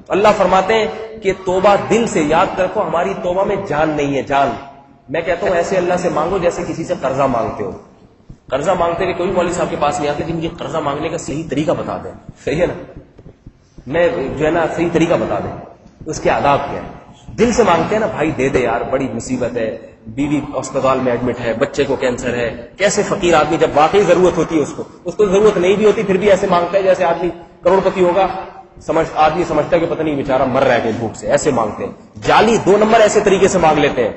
اللہ فرماتے ہیں کہ توبہ دل سے، یاد رکھو ہماری توبہ میں جان نہیں ہے، جان۔ میں کہتا ہوں ایسے اللہ سے مانگو جیسے کسی سے قرضہ مانگتے ہو۔ قرضہ مانگتے کہ کوئی مولوی صاحب کے پاس نہیں آتے کہ مجھے قرضہ مانگنے کا صحیح طریقہ بتا دیں، صحیح ہے نا، میں جو ہے نا صحیح طریقہ بتا دیں، اس کے آداب کیا ہے۔ دل سے مانگتے ہیں نا، بھائی دے دے یار، بڑی مصیبت ہے، بیوی اسپتال میں ایڈمٹ ہے، بچے کو کینسر ہے۔ کیسے فقیر آدمی جب واقعی ضرورت ہوتی ہے اس کو ضرورت نہیں بھی ہوتی پھر بھی ایسے مانگتا ہے جیسے آدمی کروڑ پتی ہوگا، آدمی سمجھتا ہے کہ پتہ نہیں بیچارہ مر رہا ہے کہ بھوک سے، ایسے مانگتے ہیں۔ جعلی 2 نمبر ایسے طریقے سے مانگ لیتے ہیں۔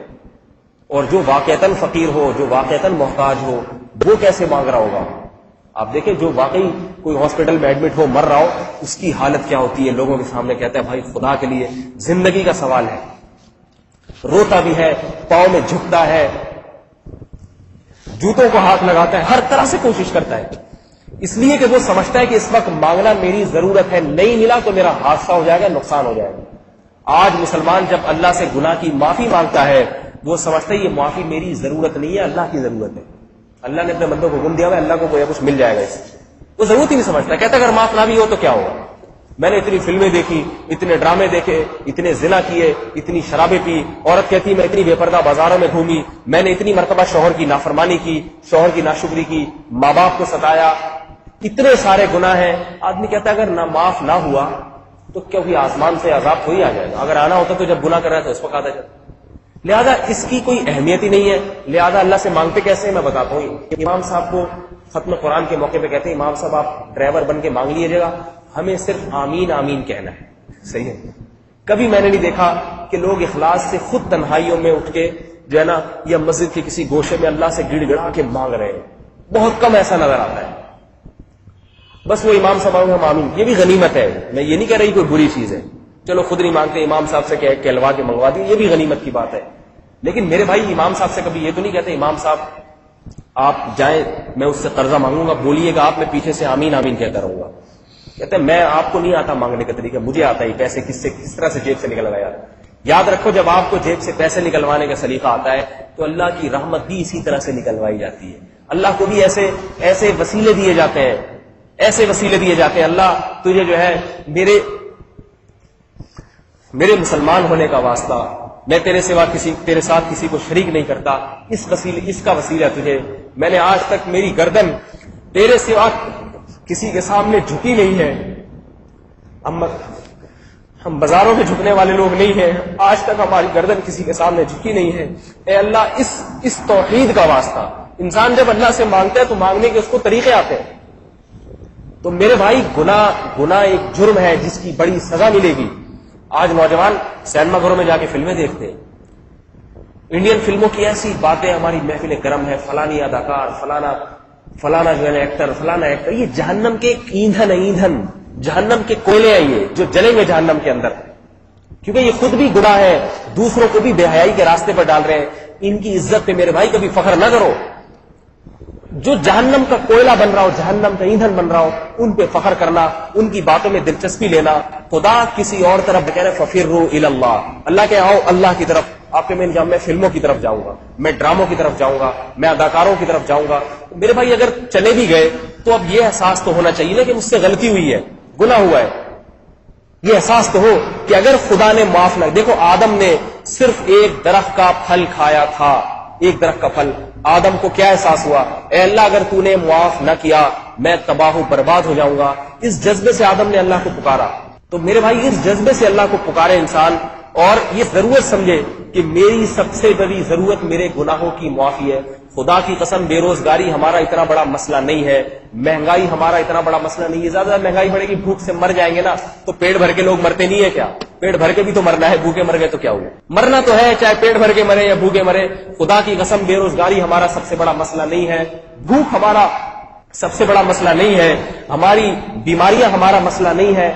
اور جو واقعتاً فقیر ہو، جو واقعتاً محتاج ہو، وہ کیسے مانگ رہا ہوگا؟ آپ دیکھیں جو واقعی کوئی ہاسپٹل میں ایڈمٹ ہو، مر رہا ہو، اس کی حالت کیا ہوتی ہے، لوگوں کے سامنے کہتا ہے بھائی خدا کے لیے زندگی کا سوال ہے، روتا بھی ہے، پاؤں میں جھکتا ہے، جوتوں کو ہاتھ لگاتا ہے، ہر طرح سے کوشش کرتا ہے، اس لیے کہ وہ سمجھتا ہے کہ اس وقت مانگنا میری ضرورت ہے، نہیں ملا تو میرا حادثہ ہو جائے گا، نقصان ہو جائے گا۔ آج مسلمان جب اللہ سے گناہ کی معافی مانگتا ہے، وہ سمجھتا ہے یہ معافی میری ضرورت نہیں ہے، اللہ کی ضرورت ہے، اللہ نے اپنے بندوں کو حکم دیا ہوا ہے، اللہ کو کوئی کچھ مل جائے گا اس سے، وہ ضرورت ہی نہیں سمجھتا، کہتا اگر معاف نہ بھی ہو تو کیا ہوگا، میں نے اتنی فلمیں دیکھی، اتنے ڈرامے دیکھے، اتنے زنا کیے، اتنی شرابیں پی، عورت کہتی میں اتنی بے پردہ بازاروں میں گھومی، میں نے اتنی مرتبہ شوہر کی نافرمانی کی، شوہر کی ناشکری کی، ماں باپ کو ستایا، اتنے سارے گناہ ہیں۔ آدمی کہتا ہے اگر نہ معاف نہ ہوا تو کیا کوئی آسمان سے عذاب تھوڑی آ جائے گا، اگر آنا ہوتا تو جب گناہ کر رہا ہے تو اس وقت آتا جاتا، لہذا اس کی کوئی اہمیت ہی نہیں ہے۔ لہذا اللہ سے مانگتے کیسے ہیں میں بتاتا ہوں۔ امام صاحب کو ختم قرآن کے موقع پہ کہتے ہیں امام صاحب آپ ڈرائیور بن کے مانگ لیجیے گا، ہمیں صرف آمین آمین کہنا ہے، صحیح ہے۔ کبھی میں نے نہیں دیکھا کہ لوگ اخلاص سے خود تنہائیوں میں اٹھ کے جو ہے نا یا مسجد کے کسی گوشے میں اللہ سے گڑ گڑا کے مانگ رہے ہیں، بہت کم ایسا نظر آتا ہے۔ بس وہ امام صاحب ہم آمین، یہ بھی غنیمت ہے، میں یہ نہیں کہہ رہی کوئی بری چیز ہے، چلو خود نہیں مانگتے امام صاحب سے کہلوا کے منگوا دی، یہ بھی غنیمت کی بات ہے، لیکن میرے بھائی امام صاحب سے کبھی یہ تو نہیں کہتے امام صاحب آپ جائیں میں اس سے قرضہ مانگوں گا، بولیے گا آپ، میں پیچھے سے آمین آمین کہتا رہوں گا۔ کہتے ہیں میں آپ کو نہیں آتا مانگنے کا طریقہ، مجھے آتا ہی، پیسے کس طرح سے جیب سے نکلوایا۔ یاد رکھو جب آپ کو جیب سے پیسے نکلوانے کا سلیقہ آتا ہے تو اللہ کی رحمت بھی اسی طرح سے نکلوائی جاتی ہے، اللہ کو بھی ایسے وسیلے دیے جاتے ہیں، ایسے وسیلے دیے جاتے ہیں، اللہ تجھے جو ہے میرے مسلمان ہونے کا واسطہ، میں تیرے سوا تیرے ساتھ کسی کو شریک نہیں کرتا، اس کا وسیلہ تجھے، میں نے آج تک میری گردن تیرے سوا کسی کے سامنے جھکی نہیں ہے، ہم بازاروں میں جھکنے والے لوگ نہیں ہیں، آج تک ہماری گردن کسی کے سامنے جھکی نہیں ہے، اے اللہ اس توحید کا واسطہ۔ انسان جب اللہ سے مانگتا ہے تو مانگنے کے اس کو طریقے آتے ہیں۔ تو میرے بھائی گناہ ایک جرم ہے جس کی بڑی سزا ملے گی۔ آج نوجوان سینما گھروں میں جا کے فلمیں دیکھتے ہیں، انڈین فلموں کی ایسی باتیں، ہماری محفل کرم ہے، فلانی اداکار، فلانا جو ہے ایکٹر، فلانا ایکٹر، یہ جہنم کے ایندھن، جہنم کے کوئلے ہیں یہ جو جلیں گے جہنم کے اندر، کیونکہ یہ خود بھی گناہ ہے، دوسروں کو بھی بے حیائی کے راستے پر ڈال رہے ہیں۔ ان کی عزت پہ میرے بھائی کبھی فخر نہ کرو، جو جہنم کا کوئلہ بن رہا ہو، جہنم کا ایندھن بن رہا ہو، ان پہ فخر کرنا، ان کی باتوں میں دلچسپی لینا، خدا کسی اور طرف کہہ رہے ففروا الی اللہ، اللہ کے آؤ اللہ کی طرف، آپ کے میں فلموں کی طرف جاؤں گا، میں ڈراموں کی طرف جاؤں گا، میں اداکاروں کی طرف جاؤں گا۔ میرے بھائی اگر چلے بھی گئے تو اب یہ احساس تو ہونا چاہیے نا کہ مجھ سے غلطی ہوئی ہے، گناہ ہوا ہے، یہ احساس تو ہو کہ اگر خدا نے معاف نہ، دیکھو آدم نے صرف ایک درخت کا پھل کھایا تھا، ایک درخت کا پھل، آدم کو کیا احساس ہوا، اے اللہ اگر تو نے معاف نہ کیا میں تباہ و برباد ہو جاؤں گا۔ اس جذبے سے آدم نے اللہ کو پکارا۔ تو میرے بھائی اس جذبے سے اللہ کو پکارے انسان، اور یہ ضرورت سمجھے کہ میری سب سے بڑی ضرورت میرے گناہوں کی معافی ہے۔ خدا کی قسم بے روزگاری ہمارا اتنا بڑا مسئلہ نہیں ہے، مہنگائی ہمارا اتنا بڑا مسئلہ نہیں ہے، زیادہ مہنگائی بڑھے گی بھوک سے مر جائیں گے نا، تو پیٹ بھر کے لوگ مرتے نہیں ہے کیا؟ پیٹ بھر کے بھی تو مرنا ہے، بھوکے مر گئے تو کیا ہوا؟ مرنا تو ہے، چاہے پیٹ بھر کے مرے یا بھوکے مرے۔ خدا کی قسم بے روزگاری ہمارا سب سے بڑا مسئلہ نہیں ہے، بھوک ہمارا سب سے بڑا مسئلہ نہیں ہے، ہماری بیماریاں ہمارا مسئلہ نہیں ہے۔